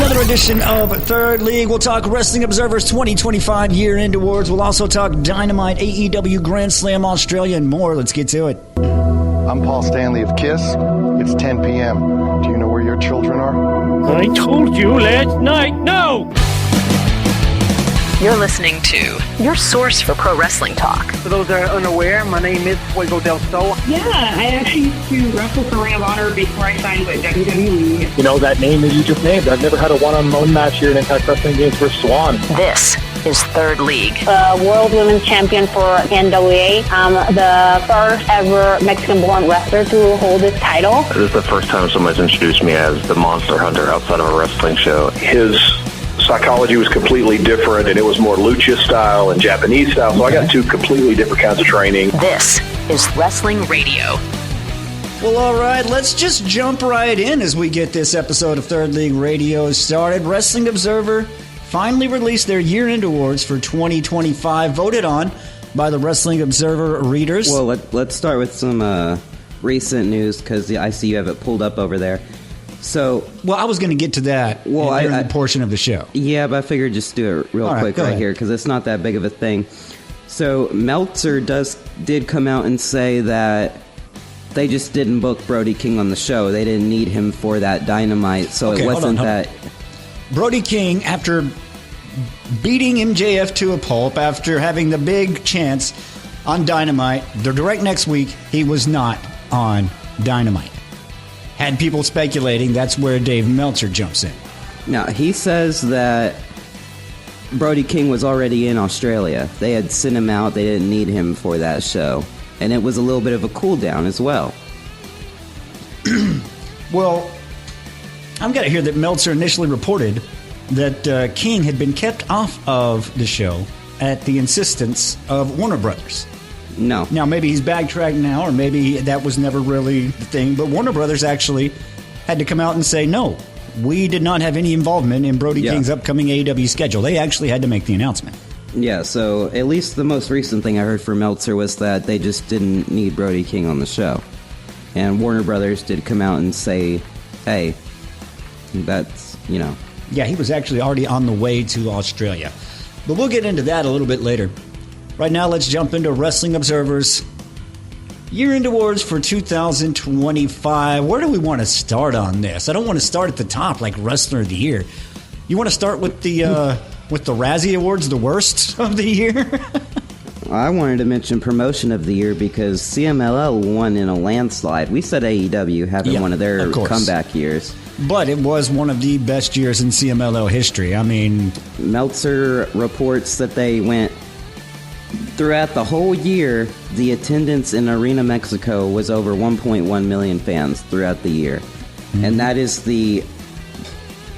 Another edition of Third League. We'll talk Wrestling Observer's 2025 year-end awards. We'll also talk Dynamite, AEW Grand Slam Australia, and more. Let's get to it. I'm Paul Stanley of KISS. It's 10 p.m. Do you know where your children are? I told you last night, no! You're listening to your source for pro wrestling talk. For those that are unaware, my name is Fuego del Sol. Yeah, I actually used to wrestle for Ring of Honor before I signed with WWE. You know, that name that you just named, I've never had a one-on-one match here in Impact Wrestling Games for Swan. This is Third League. World Women's Champion for NWA. I'm the first ever Mexican-born wrestler to hold this title. This is the first time someone's introduced me as the Monster Hunter outside of a wrestling show. His psychology was completely different, and it was more lucha style and Japanese style, so I got two completely different kinds of training. This is Wrestling Radio. Well, all right, let's just jump right in as we get this episode of Third League Radio started. Wrestling Observer finally released their year-end awards for 2025, voted on by the Wrestling Observer readers. Well, let's start with some recent news, because I see you have it pulled up over there. So, well, I was going to get to that during the portion of the show. Yeah, but I figured just do it real quick right here, because it's not that big of a thing. So Meltzer did come out and say that they just didn't book Brody King on the show. They didn't need him for that Dynamite, so it wasn't that. Brody King, after beating MJF to a pulp, after having the big chance on Dynamite, the direct next week, he was not on Dynamite. Had people speculating, that's where Dave Meltzer jumps in. Now, he says that Brody King was already in Australia. They had sent him out. They didn't need him for that show. And it was a little bit of a cool down as well. Well, I've got to hear that Meltzer initially reported that King had been kept off of the show at the insistence of Warner Brothers. No. Now, maybe he's backtracked now, or maybe that was never really the thing, but Warner Brothers actually had to come out and say, no, we did not have any involvement in Brody King's upcoming AEW schedule. They actually had to make the announcement. Yeah, so at least the most recent thing I heard from Meltzer was that they just didn't need Brody King on the show. And Warner Brothers did come out and say, hey, that's, Yeah, he was actually already on the way to Australia. But we'll get into that a little bit later. Right now, let's jump into Wrestling Observer's year-end awards for 2025. Where do we want to start on this? I don't want to start at the top like Wrestler of the Year. You want to start with the Razzie Awards, the worst of the year? I wanted to mention Promotion of the Year because CMLL won in a landslide. We said AEW having one of their comeback years. But it was one of the best years in CMLL history. I mean, Meltzer reports that they went throughout the whole year, the attendance in Arena Mexico was over 1.1 million fans throughout the year. Mm-hmm. And that is the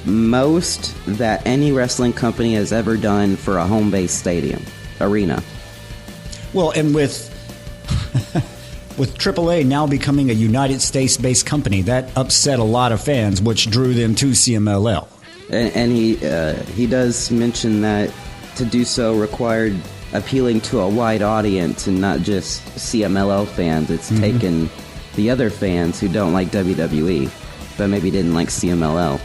most that any wrestling company has ever done for a home-based stadium, arena. Well, and with AAA now becoming a United States-based company, that upset a lot of fans, which drew them to CMLL. And he does mention that to do so required appealing to a wide audience and not just CMLL fans. It's taken the other fans who don't like WWE, but maybe didn't like CMLL.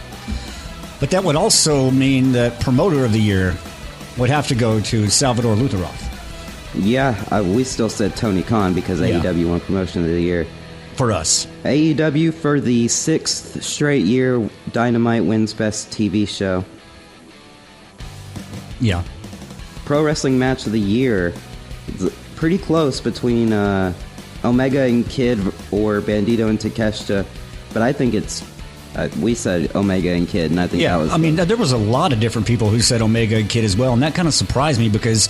But that would also mean that Promoter of the Year would have to go to Salvador Lutheroth. Yeah, we still said Tony Khan because AEW won Promotion of the Year. For us. AEW for the 6th straight year, Dynamite wins Best TV Show. Yeah. Pro Wrestling Match of the Year, pretty close between Omega and Kid or Bandito and Takeshita, but I think it's we said Omega and Kid, and I think that was... I mean, there was a lot of different people who said Omega and Kid as well, and that kind of surprised me because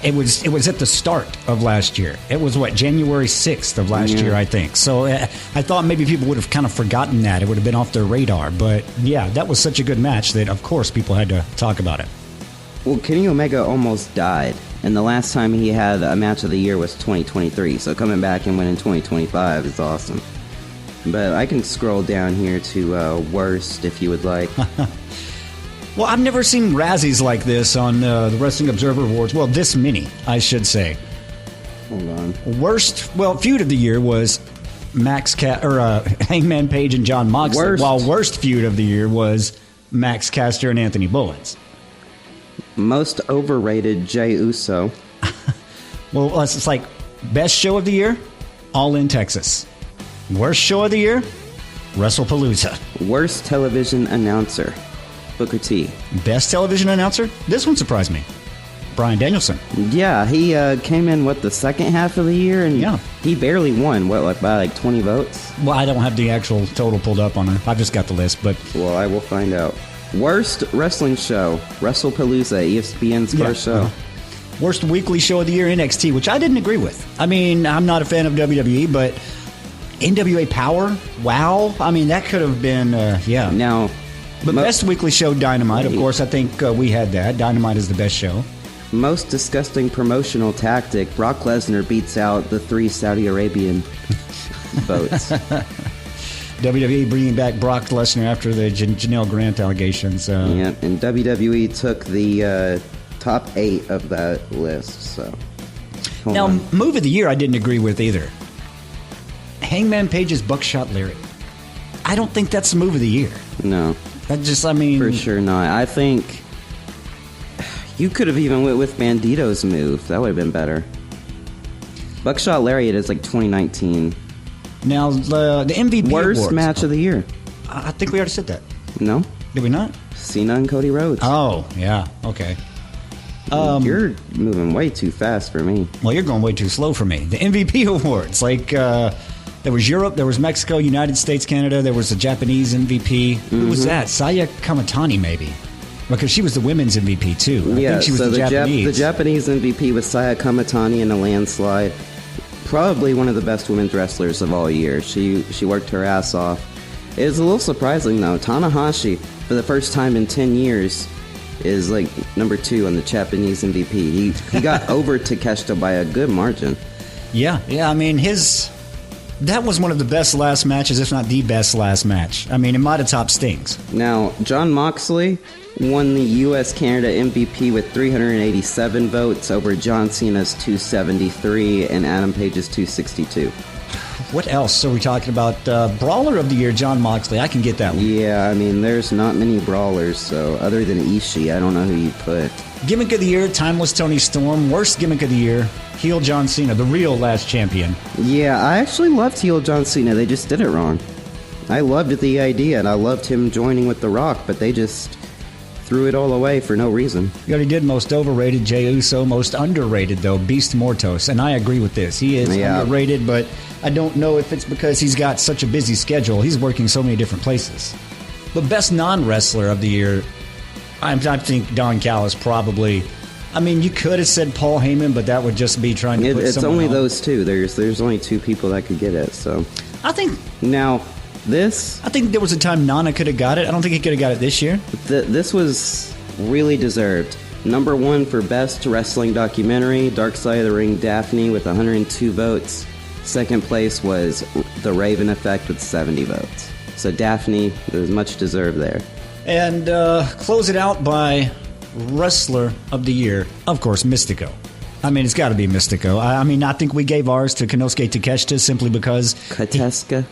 it was at the start of last year. It was, January 6th of last year, I think. So I thought maybe people would have kind of forgotten that. It would have been off their radar. But, yeah, that was such a good match that, of course, people had to talk about it. Well, Kenny Omega almost died, and the last time he had a match of the year was 2023, so coming back and winning 2025 is awesome. But I can scroll down here to worst if you would like. Well, I've never seen Razzies like this on the Wrestling Observer Awards. Well, this many, I should say. Hold on. Worst, feud of the year was Hangman Page and Jon Moxley. While worst feud of the year was Max Caster and Anthony Bowens. Most overrated, Jey Uso. Well, it's like best show of the year, All in Texas. Worst show of the year, WrestlePalooza. Worst television announcer, Booker T. Best television announcer? This one surprised me. Bryan Danielson. Yeah, he came in, the second half of the year, and he barely won, by 20 votes? Well, I don't have the actual total pulled up on it. I've just got the list, but... Well, I will find out. Worst wrestling show, WrestlePalooza, ESPN's first show. Worst weekly show of the year, NXT, which I didn't agree with. I mean, I'm not a fan of WWE, but NWA Power, wow. I mean, that could have been, Now... But best weekly show, Dynamite. Of course, I think we had that. Dynamite is the best show. Most disgusting promotional tactic, Brock Lesnar beats out the 3 Saudi Arabian votes. WWE bringing back Brock Lesnar after the Janelle Grant allegations. Yeah, and WWE took the top 8 of that list. So, now, move of the year, I didn't agree with either. Hangman Page's Buckshot Lariat. I don't think that's the move of the year. No, for sure not. I think you could have even went with Bandito's move. That would have been better. Buckshot Lariat is 2019. Now, the MVP worst awards. Match of the year. I think we already said that. No? Did we not? Cena and Cody Rhodes. Oh, yeah. Okay. You're moving way too fast for me. Well, you're going way too slow for me. The MVP awards. There was Europe, there was Mexico, United States, Canada. There was the Japanese MVP. Who was that? Saya Kamatani, maybe. Because she was the women's MVP, too. I think she was the Japanese. The Japanese MVP was Saya Kamatani in a landslide. Probably one of the best women's wrestlers of all year. She worked her ass off. It was a little surprising, though. Tanahashi, for the first time in 10 years, is number 2 on the Japanese MVP. He got over Takeshita by a good margin. Yeah. I mean, that was one of the best last matches, if not the best last match. I mean, it might have topped Sting's. Now, Jon Moxley won the U.S.-Canada MVP with 387 votes over John Cena's 273 and Adam Page's 262. What else are we talking about? Brawler of the Year, Jon Moxley. I can get that one. Yeah, I mean, there's not many brawlers, so other than Ishii, I don't know who you put. Gimmick of the Year, Timeless Tony Storm. Worst Gimmick of the Year, heel John Cena, the real last champion. Yeah, I actually loved heel John Cena. They just did it wrong. I loved the idea, and I loved him joining with The Rock, but they just threw it all away for no reason. You already did most overrated, Jey Uso. Most underrated, though, Beast Mortos. And I agree with this. He is underrated, but I don't know if it's because he's got such a busy schedule. He's working so many different places. But best non-wrestler of the year, I think Don Callis probably. I mean, you could have said Paul Heyman, but that would just be trying to put it's someone only on. Those two. There's only 2 people that could get it. So I think now I think there was a time Nana could have got it. I don't think he could have got it this year. This was really deserved. Number 1 for best wrestling documentary, Dark Side of the Ring, Daphne with 102 votes. Second place was The Raven Effect with 70 votes. So Daphne, there's much deserved there. And close it out by Wrestler of the Year, of course, Mystico. I mean, it's got to be Mystico. I think we gave ours to Konosuke Takeshita simply because... Kateska?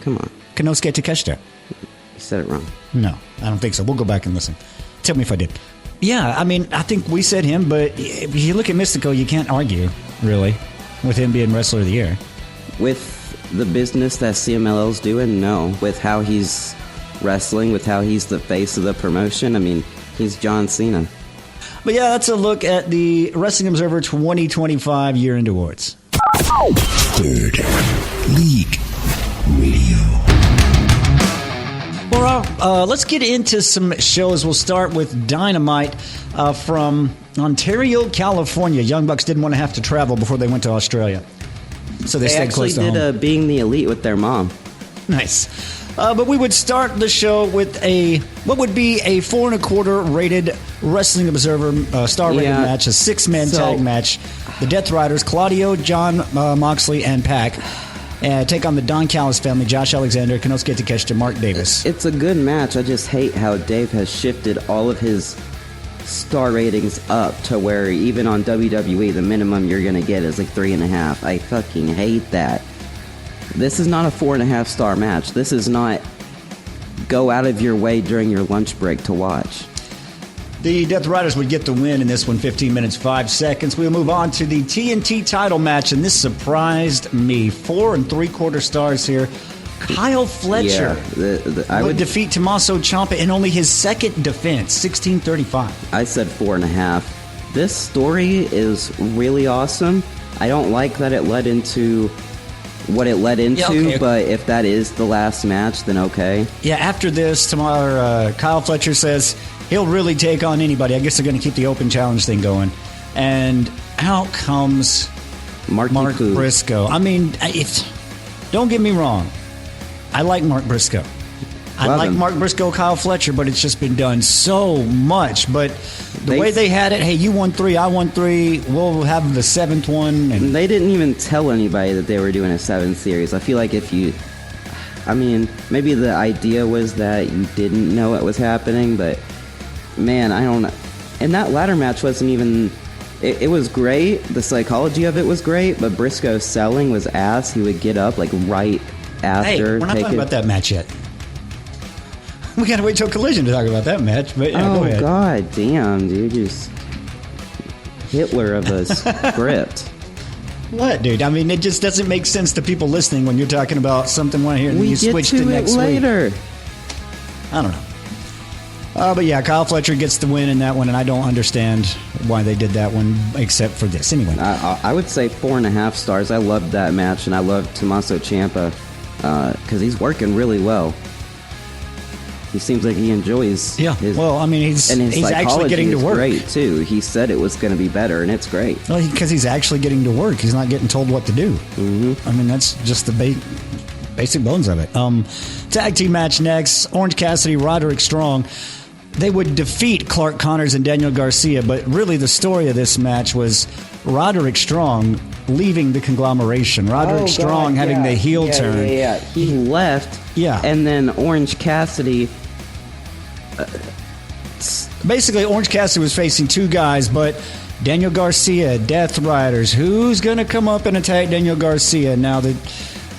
Come on. Konosuke Takeshita. You said it wrong. No, I don't think so. We'll go back and listen. Tell me if I did. Yeah, I mean, I think we said him, but if you look at Mystico, you can't argue, really, with him being Wrestler of the Year. With the business that CMLL's doing, no. With how he's wrestling, with how he's the face of the promotion, I mean, he's John Cena. But yeah, that's a look at the Wrestling Observer 2025 Year-End Awards. Third League Radio. Well, let's get into some shows. We'll start with Dynamite from Ontario, California. Young Bucks didn't want to have to travel before they went to Australia, so they stayed close to home. They actually did Being the Elite with their mom. Nice. But we would start the show with what would be a 4.25 rated Wrestling Observer star rated match, a 6-man tag match. The Death Riders, Claudio, John Moxley, and Pac, take on the Don Callis family, Josh Alexander, Konosuke Takeshita, Mark Davis. It's a good match. I just hate how Dave has shifted all of his star ratings up to where even on WWE, the minimum you're going to get is 3.5. I fucking hate that. This is not a 4.5 star match. This is not go out of your way during your lunch break to watch. The Death Riders would get the win in this one, 15 minutes, 5 seconds. We'll move on to the TNT title match, and this surprised me. 4 3/4 stars here. Kyle Fletcher would defeat Tommaso Ciampa in only his second defense, 16:35. I said 4.5. This story is really awesome. I don't like that it led into what it led into, but if that is the last match, then okay. Yeah, after this, tomorrow, Kyle Fletcher says he'll really take on anybody. I guess they're going to keep the open challenge thing going. And out comes Mark Briscoe. I mean, don't get me wrong. I like Mark Briscoe. I like Mark Briscoe, Kyle Fletcher, but it's just been done so much. But the way they had it, hey, you won 3, I won 3, we'll have the 7th one. And they didn't even tell anybody that they were doing a 7 series. I feel like maybe the idea was that you didn't know it was happening, but man, I don't know. And that ladder match wasn't even... It was great. The psychology of it was great, but Briscoe's selling was ass. He would get up right after. Hey, we're not talking about that match yet. We gotta wait till Collision to talk about that match. But yeah, go ahead. God damn, dude, just Hitler of a script. What, dude? I mean, it just doesn't make sense to people listening when you're talking about something one here and then you switch to next later. Week. I don't know. But yeah, Kyle Fletcher gets the win in that one, and I don't understand why they did that one except for this. Anyway, I would say 4.5 stars. I loved that match, and I loved Tommaso Ciampa because he's working really well. He seems like he enjoys. Yeah. Well, I mean, he's actually getting to work. Great too. He said it was going to be better, and it's great. Well, because he's actually getting to work. He's not getting told what to do. Mm-hmm. I mean, that's just the basic bones of it. Tag team match next. Orange Cassidy, Roderick Strong. They would defeat Clark Connors and Daniel Garcia, but really the story of this match was Roderick Strong leaving the conglomeration. Roderick Strong having the heel turn. Yeah. He left. Yeah. And then Orange Cassidy... Basically, Orange Cassidy was facing 2 guys, but Daniel Garcia, Death Riders. Who's going to come up and attack Daniel Garcia now that...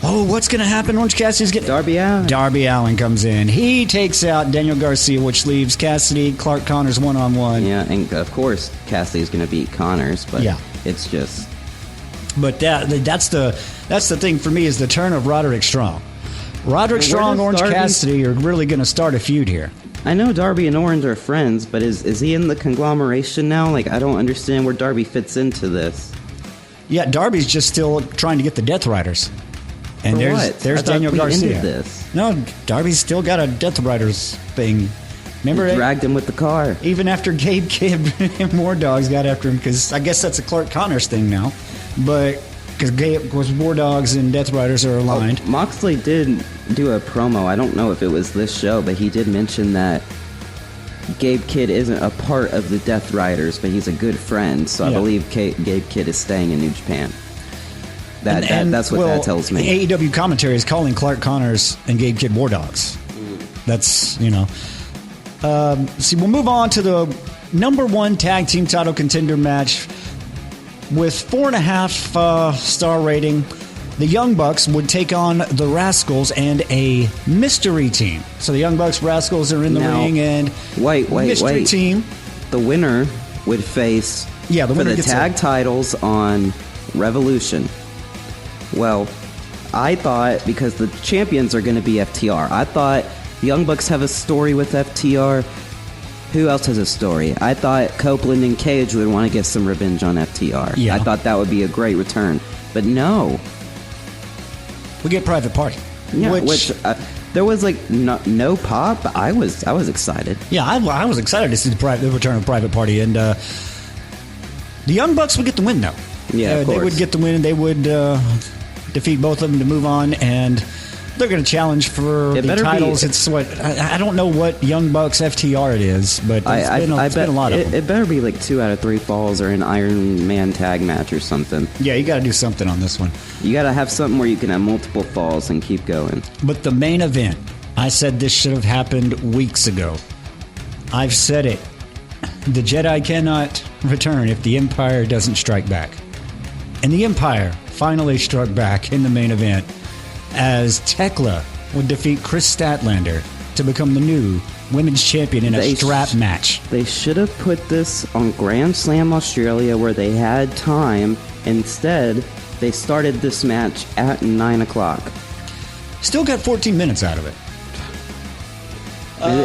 what's going to happen? Orange Cassidy's getting... Darby Allin. Darby Allin comes in. He takes out Daniel Garcia, which leaves Cassidy, Clark Connors one-on-one. Yeah, and of course, Cassidy's going to beat Connors, but it's just... But that's the thing for me is the turn of Roderick Strong. Roderick Strong, Orange Cassidy are really going to start a feud here. I know Darby and Orange are friends, but is he in the conglomeration now? Like, I don't understand where Darby fits into this. Yeah, Darby's just still trying to get the Death Riders. And there's Daniel Garcia. This. No, Darby's still got a Death Riders thing. Remember, he dragged him with the car. Even after Gabe Kidd and War Dogs got after him, because I guess that's a Clark Connors thing now. But because War Dogs and Death Riders are aligned. Moxley did do a promo. I don't know if it was this show, but he did mention that Gabe Kidd isn't a part of the Death Riders, but he's a good friend. So I believe Gabe Kidd is staying in New Japan. That's what that tells me. The AEW commentary is calling Clark Connors and Gabe Kidd War Dogs. That's, we'll move on to the number 1 tag team title contender match with 4.5 star rating. The Young Bucks would take on the Rascals and a mystery team. So the Young Bucks, Rascals are in the ring, and mystery team. The winner would face the winner for the tag titles on Revolution. Well, I thought, because the champions are going to be FTR, I thought the Young Bucks have a story with FTR. Who else has a story? I thought Copeland and Cage would want to get some revenge on FTR. Yeah. I thought that would be a great return. But no. We get Private Party. Yeah, which there was no pop. I was excited. Yeah, I was excited to see the return of Private Party. And the Young Bucks would get the win, though. Yeah, of course. They would get the win, and they would... defeat both of them to move on, and they're going to challenge for the titles. It's I don't know what Young Bucks FTR it is, but it's been a lot of them. It better be 2 out of 3 falls or an Iron Man tag match or something. Yeah, you got to do something on this one. You got to have something where you can have multiple falls and keep going. But the main event, I said this should have happened weeks ago. I've said it. The Jedi cannot return if the Empire doesn't strike back. And the Empire finally struck back in the main event as Tekla would defeat Chris Statlander to become the new women's champion in a strap match. They should have put this on Grand Slam Australia where they had time. Instead, they started this match at 9 o'clock. Still got 14 minutes out of it.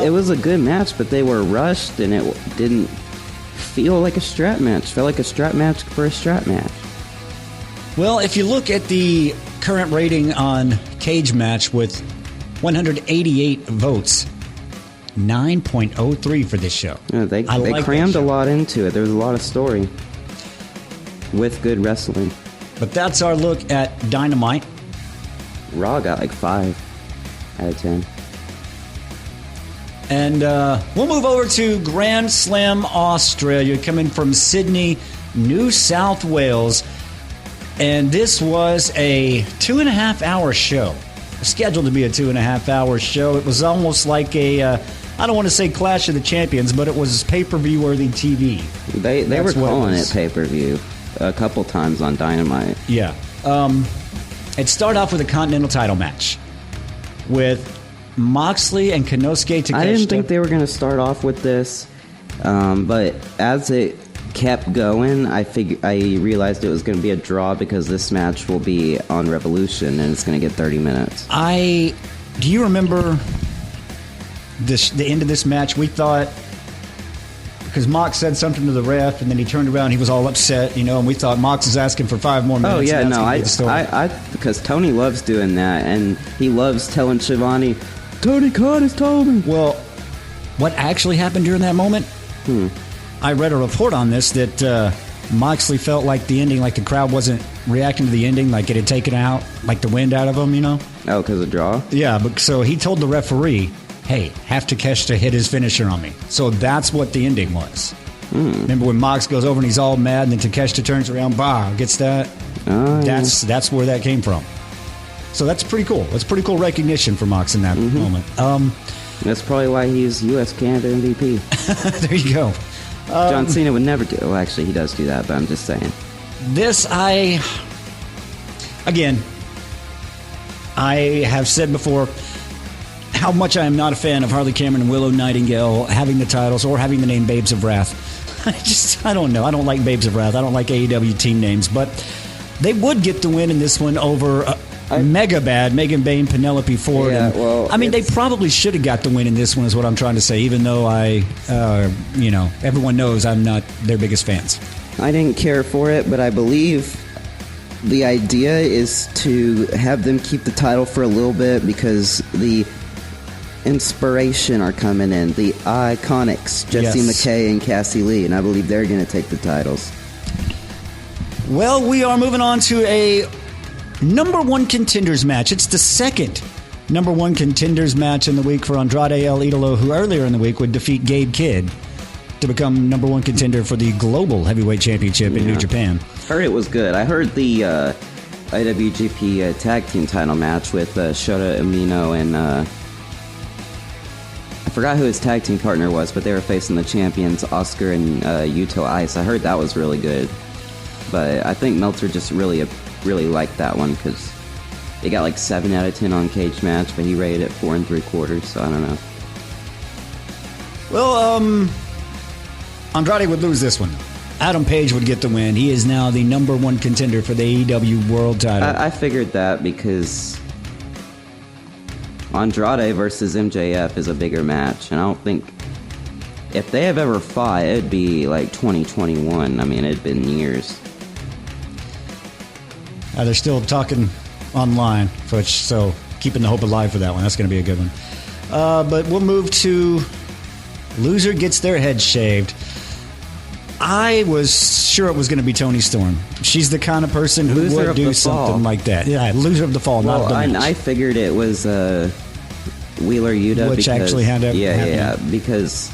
It was a good match, but they were rushed, and it didn't feel like a strap match. It felt like a strap match for a strap match. Well, if you look at the current rating on Cage Match with 188 votes, 9.03 for this show. Yeah, they crammed a lot into it. There was a lot of story with good wrestling. But that's our look at Dynamite. Raw got like 5 out of 10. And we'll move over to Grand Slam Australia, coming from Sydney, New South Wales. And this was a 2.5-hour show. Scheduled to be a 2.5-hour show. It was almost like a, I don't want to say Clash of the Champions, but it was pay-per-view worthy TV. They were calling it pay-per-view a couple times on Dynamite. Yeah. It started off with a Continental title match with Moxley and Konosuke Takeshita. I didn't think they were going to start off with this, but as it kept going, I realized it was going to be a draw because this match will be on Revolution and it's going to get 30 minutes. Do you remember the end of this match? We thought, because Mox said something to the ref and then he turned around, he was all upset, and we thought Mox was asking for 5 more minutes. Oh yeah, no, because Tony loves doing that, and he loves telling Shivani, Tony Khan has told me. Well, what actually happened during that moment? I read a report on this that Moxley felt like the ending, like the crowd wasn't reacting to the ending, like it had taken out, like the wind out of him, Oh, because of draw? Yeah, but so he told the referee, hey, have Takeshita hit his finisher on me. So that's what the ending was. Remember when Mox goes over and he's all mad, and then Takeshita turns around, gets that? That's where that came from. So that's pretty cool. That's pretty cool recognition for Mox in that moment. That's probably why he's U.S. Canada MVP. There you go. John Cena would never do it. Well, actually, he does do that, but I'm just saying. I have said before how much I am not a fan of Harley Cameron and Willow Nightingale having the titles or having the name Babes of Wrath. I don't know. I don't like Babes of Wrath. I don't like AEW team names, but they would get the win in this one over mega bad Megan Bain, Penelope Ford. Yeah, they probably should have got the win in this one, is what I'm trying to say, even though everyone knows I'm not their biggest fans. I didn't care for it, but I believe the idea is to have them keep the title for a little bit because the inspiration are coming in. The Iconics, Jessie McKay and Cassie Lee, and I believe they're going to take the titles. Well, we are moving on to a number 1 contenders match. It's the second number 1 contenders match in the week for Andrade El Idolo, who earlier in the week would defeat Gabe Kidd to become number 1 contender for the Global Heavyweight Championship in New Japan. Heard it was good. I heard the IWGP Tag Team title match with Shota Umino and I forgot who his tag team partner was, but they were facing the champions Oscar and Yuto Ice. I heard that was really good, but I think Meltzer just really liked that one because it got like 7 out of 10 on Cage Match, but he rated it 4 3/4, so I don't know. Well, Andrade would lose this one. Adam Page would get the win. He is now the number 1 contender for the AEW World title. I figured that because Andrade versus MJF is a bigger match, and I don't think if they have ever fought, it'd be like 2021. I mean, it'd been years. They're still talking online, so keeping the hope alive for that one. That's going to be a good one. But we'll move to loser gets their head shaved. I was sure it was going to be Toni Storm. She's the kind of person who would do something like that. Yeah, loser of the fall, not the match. I figured it was Wheeler Yuta. Which actually had to happen. Yeah, because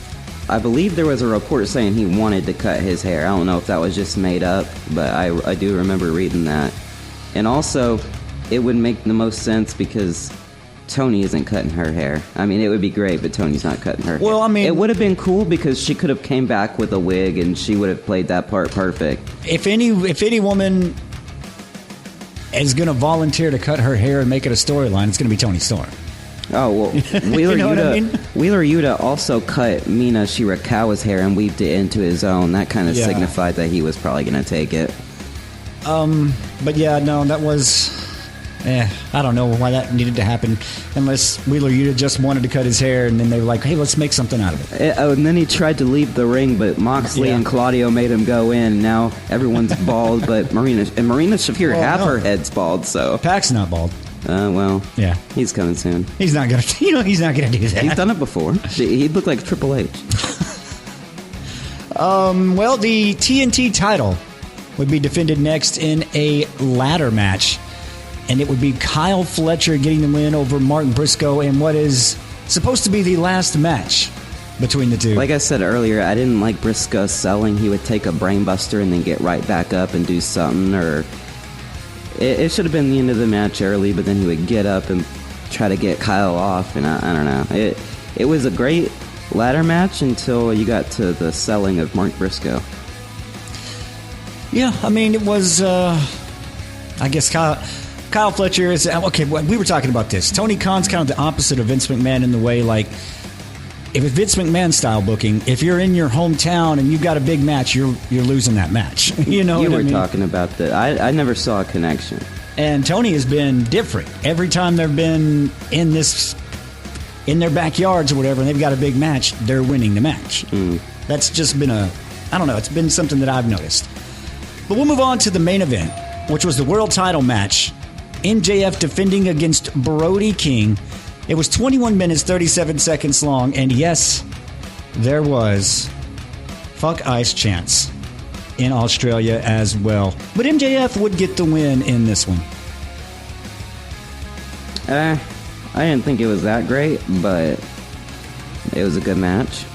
I believe there was a report saying he wanted to cut his hair. I don't know if that was just made up, but I do remember reading that. And also, it would make the most sense because Toni isn't cutting her hair. I mean, it would be great, but Toni's not cutting her hair. Well, I mean, it would have been cool because she could have came back with a wig and she would have played that part perfect. If any woman is going to volunteer to cut her hair and make it a storyline, it's going to be Toni Storm. Oh, well, Wheeler, You know what I mean? Wheeler Yuta also cut Mina Shirakawa's hair and weaved it into his own. That kind of signified that he was probably going to take it. But yeah, no, that was... I don't know why that needed to happen, unless Wheeler Yuta just wanted to cut his hair, and then they were like, hey, let's make something out of it. And then he tried to leave the ring, but Moxley and Claudio made him go in. Now everyone's bald, but Marina Shafir, her head's bald, so... Pac's not bald. Well, yeah, he's coming soon. He's not gonna, he's not gonna do that. He's done it before. He'd look like Triple H. Well, the TNT title would be defended next in a ladder match, and it would be Kyle Fletcher getting the win over Martin Briscoe in what is supposed to be the last match between the two. Like I said earlier, I didn't like Briscoe selling. He would take a brainbuster and then get right back up and do something, or it should have been the end of the match early, but then he would get up and try to get Kyle off, and I don't know. It was a great ladder match until you got to the selling of Mark Briscoe. Yeah, I mean, it was, I guess Kyle Fletcher is... Okay, we were talking about this. Tony Khan's kind of the opposite of Vince McMahon in the way, like, if it's Vince McMahon style booking, if you're in your hometown and you've got a big match, you're losing that match. You know what I mean? You were talking about that. I never saw a connection. And Tony has been different. Every time they've been in their backyards or whatever, and they've got a big match, they're winning the match. That's just been I don't know, it's been something that I've noticed. But we'll move on to the main event, which was the world title match. MJF defending against Brody King. It was 21 minutes, 37 seconds long, and yes, there was fuck ice chants in Australia as well. But MJF would get the win in this one. I didn't think it was that great, but it was a good match.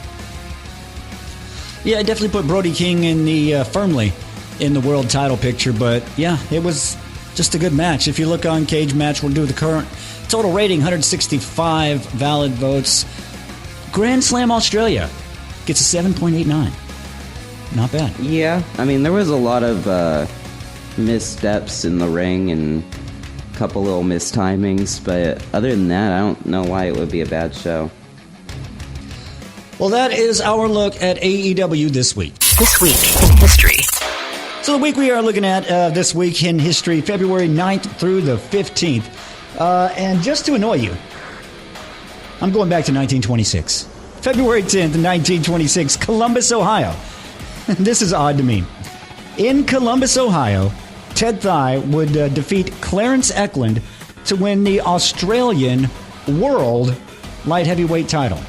Yeah, I definitely put Brody King in the firmly in the world title picture, but yeah, it was just a good match. If you look on Cage Match, we'll do the current total rating, 165 valid votes. Grand Slam Australia gets a 7.89. Not bad. Yeah, I mean, there was a lot of missteps in the ring and a couple little mistimings, but other than that, I don't know why it would be a bad show. Well, that is our look at AEW this week. This week in history. So the week we are looking at this week in history, February 9th through the 15th. And just to annoy you, I'm going back to 1926. February 10th, 1926, Columbus, Ohio. This is odd to me. In Columbus, Ohio, Ted Thigh would defeat Clarence Eklund to win the Australian World Light Heavyweight title.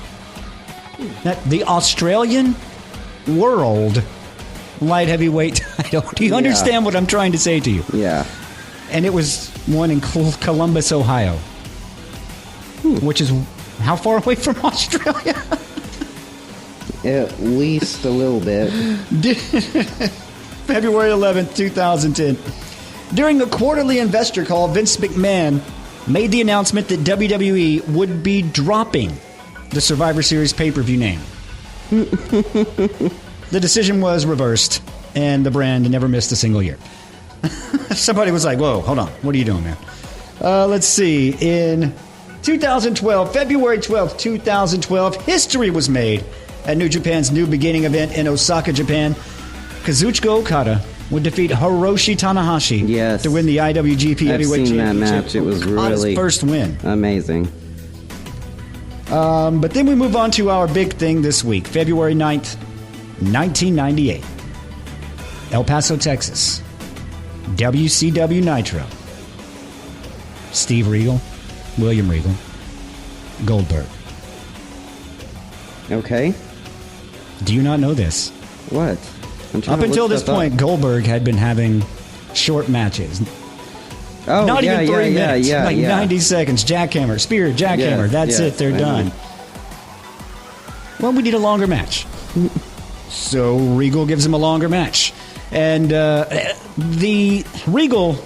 The Australian World Light Heavyweight title. Do you understand what I'm trying to say to you? Yeah. And it was won in Columbus, Ohio. Which is how far away from Australia? At least a little bit. February 11th, 2010. During a quarterly investor call, Vince McMahon made the announcement that WWE would be dropping the Survivor Series pay-per-view name. The decision was reversed, and the brand never missed a single year. Somebody was like, whoa, hold on. What are you doing, man? Let's see. In 2012, February 12th, 2012, history was made at New Japan's New Beginning event in Osaka, Japan. Kazuchika Okada would defeat Hiroshi Tanahashi to win the IWGP Heavyweight Championship. I've seen that match. It was really first win. Amazing. But then we move on to our big thing this week, February 9th, 1998. El Paso, Texas. WCW Nitro. Steve Regal, William Regal, Goldberg. Okay. Do you not know this? What? Up until this point, Goldberg had been having short matches. Oh, Not even 3 minutes. Like 90 seconds. Jackhammer. Spear, jackhammer. That's it. They're done. Well, we need a longer match. So Regal gives him a longer match. And the Regal,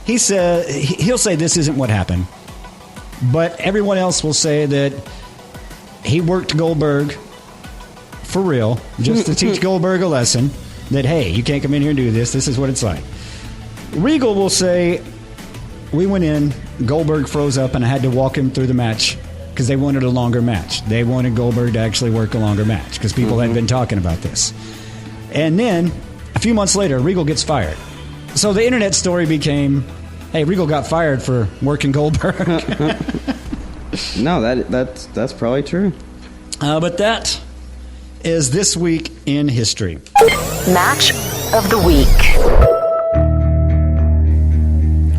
he'll say this isn't what happened. But everyone else will say that he worked Goldberg for real, just to teach Goldberg a lesson that, hey, you can't come in here and do this. This is what it's like. Regal will say we went in, Goldberg froze up, and I had to walk him through the match because they wanted a longer match. They wanted Goldberg to actually work a longer match because people had been talking about this. And then, a few months later, Regal gets fired. So the internet story became, hey, Regal got fired for working Goldberg. No, that's probably true. But that is this week in history. Match of the week.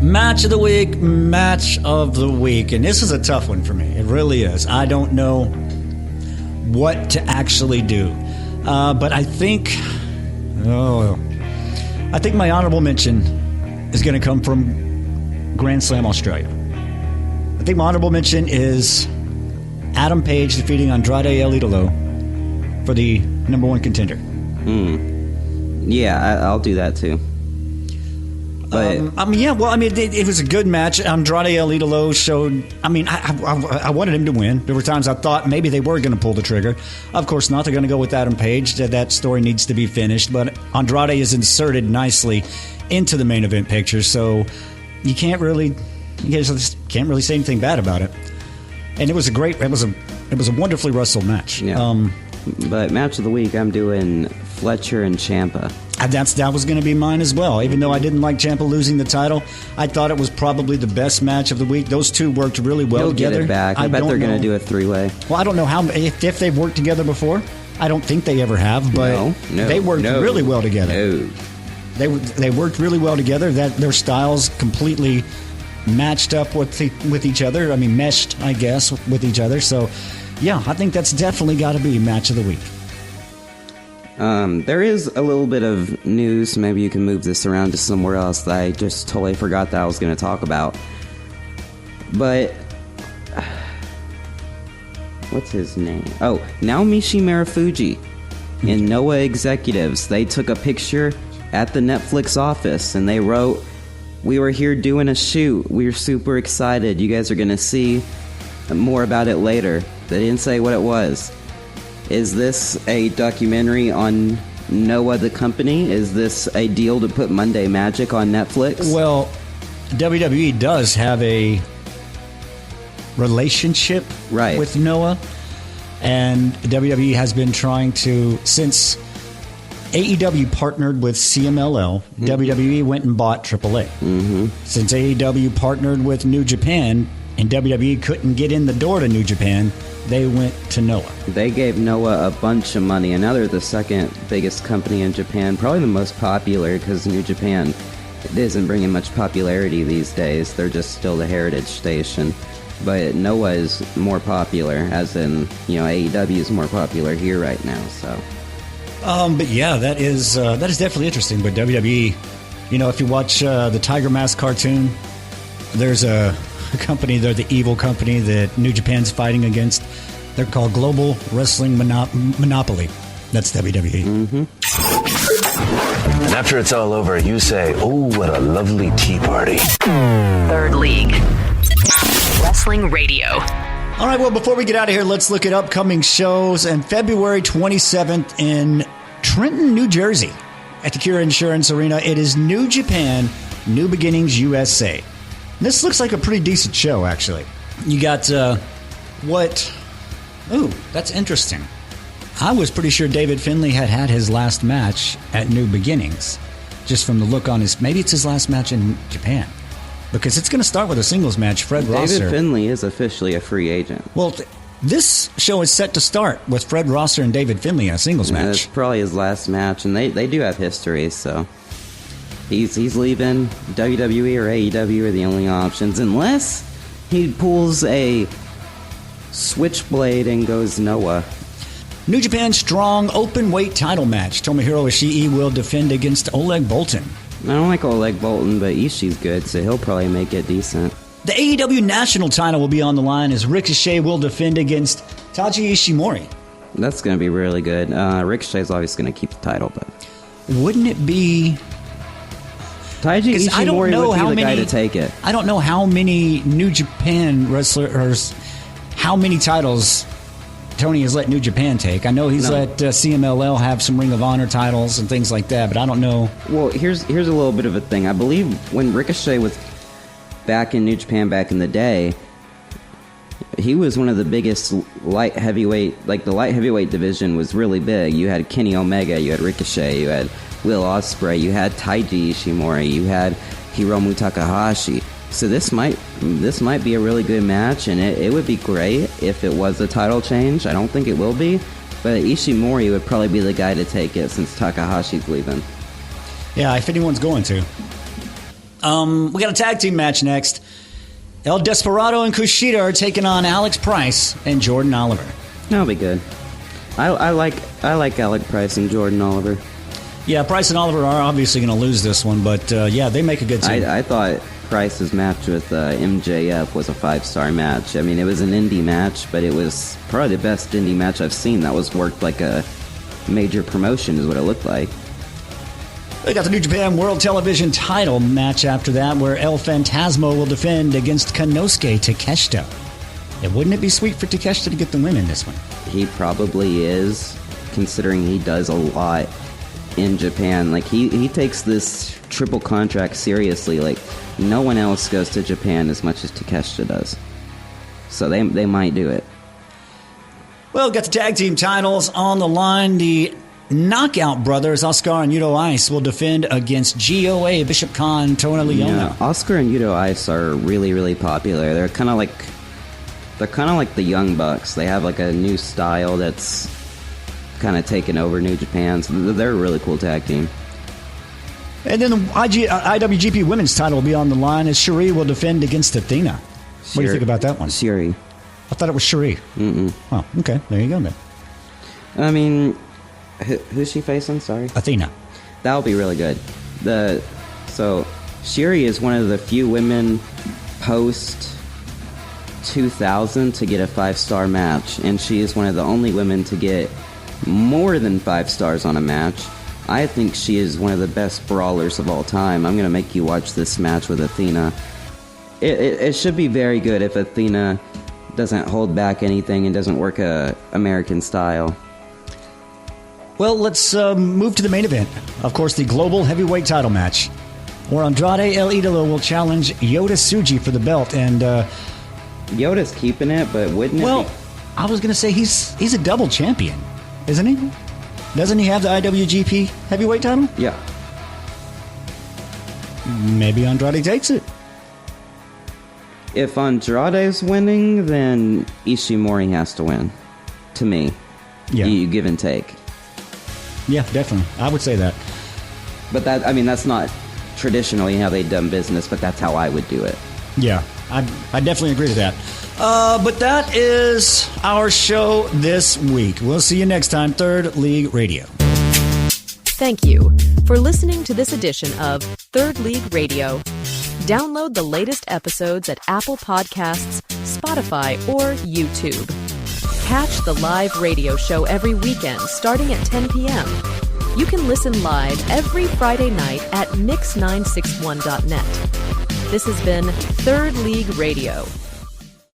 Match of the week, match of the week. And this is a tough one for me. It really is. I don't know what to actually do. But I think my honorable mention is going to come from Grand Slam Australia. I think my honorable mention is Adam Page defeating Andrade El Idolo for the number one contender. Yeah, I'll do that too. But it was a good match. Andrade El Idolo showed. I wanted him to win. There were times I thought maybe they were going to pull the trigger. Of course not. They're going to go with Adam Page. That story needs to be finished. But Andrade is inserted nicely into the main event picture, so you can't really say anything bad about it. And it was a wonderfully wrestled match. Yeah. But match of the week, I'm doing Fletcher and Ciampa. That was going to be mine as well. Even though I didn't like Ciampa losing the title, I thought it was probably the best match of the week. Those two worked really well together. Get it back. I bet they're going to do a three-way. Well, I don't know if they've worked together before. I don't think they ever have, but they worked really well together. They worked really well together. That their styles completely matched up with each other. I mean, meshed, I guess, with each other. So, yeah, I think that's definitely got to be match of the week. There is a little bit of news. Maybe you can move this around to somewhere else that I just totally forgot that I was going to talk about. But what's his name? Oh, Naomichi Marufuji and Noah executives. They took a picture at the Netflix office and they wrote, "We were here doing a shoot. We were super excited. You guys are going to see more about it later." They didn't say what it was. Is this a documentary on Noah the company? Is this a deal to put Monday Magic on Netflix? Well, WWE does have a relationship with Noah, and WWE has been trying to, since AEW partnered with CMLL, WWE went and bought AAA. Since AEW partnered with New Japan and WWE couldn't get in the door to New Japan, they went to Noah. They gave Noah a bunch of money, and now they're the second biggest company in Japan, probably the most popular, because New Japan isn't bringing much popularity these days. They're just still the heritage station. But Noah is more popular, as in, AEW is more popular here right now, so... But yeah, that is definitely interesting. But WWE, if you watch the Tiger Mask cartoon, there's a company, they're the evil company that New Japan's fighting against. They're called Global Wrestling Monopoly. That's WWE. And after it's all over, you say, "Oh, what a lovely tea party." Third League. Wrestling Radio. All right, well, before we get out of here, let's look at upcoming shows. And February 27th in Trenton, New Jersey, at the Cure Insurance Arena, it is New Japan, New Beginnings USA. This looks like a pretty decent show, actually. You got Ooh, that's interesting. I was pretty sure David Finlay had his last match at New Beginnings, just from the look on his... Maybe it's his last match in Japan. Because it's going to start with a singles match. Fred Rosser. David Finlay is officially a free agent. Well, this show is set to start with Fred Rosser and David Finlay in a singles match. It's probably his last match, and they do have history, so... He's leaving. WWE or AEW are the only options, unless he pulls a switchblade and goes Noah. New Japan Strong Openweight title match. Tomohiro Ishii will defend against Oleg Boltin. I don't like Oleg Boltin, but Ishii's good, so he'll probably make it decent. The AEW National title will be on the line as Ricochet will defend against Taiji Ishimori. That's going to be really good. Ricochet's always going to keep the title, but... Wouldn't it be... Taiji Ishimori would be the guy to take it. I don't know how many New Japan wrestlers, how many titles Tony has let New Japan take. I know he's let CMLL have some Ring of Honor titles and things like that, but I don't know. Well, here's a little bit of a thing. I believe when Ricochet was back in New Japan back in the day, he was one of the biggest light heavyweight. Like, the light heavyweight division was really big. You had Kenny Omega, you had Ricochet, you had Will Ospreay, you had Taiji Ishimori, you had Hiromu Takahashi. So this might be a really good match, and it would be great if it was a title change. I don't think it will be, but Ishimori would probably be the guy to take it since Takahashi's leaving. Yeah, if anyone's going to. We got a tag team match next. El Desperado and Kushida are taking on Alex Price and Jordan Oliver. That'll be good. I like Alex Price and Jordan Oliver. Yeah, Price and Oliver are obviously going to lose this one, but yeah, they make a good team. I thought Price's match with MJF was a 5-star match. I mean, it was an indie match, but it was probably the best indie match I've seen that was worked like a major promotion is what it looked like. They got the New Japan World Television title match after that, where El Phantasmo will defend against Konosuke Takeshita. And wouldn't it be sweet for Takeshita to get the win in this one? He probably is, considering he does a lot in Japan. Like, he takes this triple contract seriously. Like, no one else goes to Japan as much as Takeshita does. So they might do it. Well, got the tag team titles on the line. The Knockout Brothers, Oscar and Yuto Ice, will defend against GOA, Bishop Khan, Tona Leona. Yeah, Oscar and Yuto Ice are really, really popular. They're kind of like the Young Bucks. They have like a new style that's kind of taken over New Japan. So they're a really cool tag team. And then the IWGP Women's title will be on the line as Shuri will defend against Athena. What do you think about that one? Shuri. I thought it was Shuri. Oh, okay. There you go then. I mean, who's she facing? Sorry? Athena. That'll be really good. So Shuri is one of the few women post 2000 to get a 5-star match, and she is one of the only women to get more than 5 stars on a match. I think she is one of the best brawlers of all time. I'm going to make you watch this match with Athena. It should be very good if Athena doesn't hold back anything and doesn't work American style. Well, let's move to the main event. Of course, the Global Heavyweight title match, where Andrade El Idolo will challenge Yota Tsuji for the belt. And Yota's keeping it, but wouldn't it be... I was going to say he's a double champion, isn't he? Doesn't he have the IWGP Heavyweight title? Yeah. Maybe Andrade takes it. If Andrade's winning, then Ishimori has to win. To me. Yeah. You give and take. Yeah, definitely. I would say that. But that's not traditionally how they've done business, but that's how I would do it. Yeah, I definitely agree to that. But that is our show this week. We'll see you next time, Third League Radio. Thank you for listening to this edition of Third League Radio. Download the latest episodes at Apple Podcasts, Spotify, or YouTube. Catch the live radio show every weekend starting at 10 p.m. You can listen live every Friday night at mix961.net. This has been Third League Radio.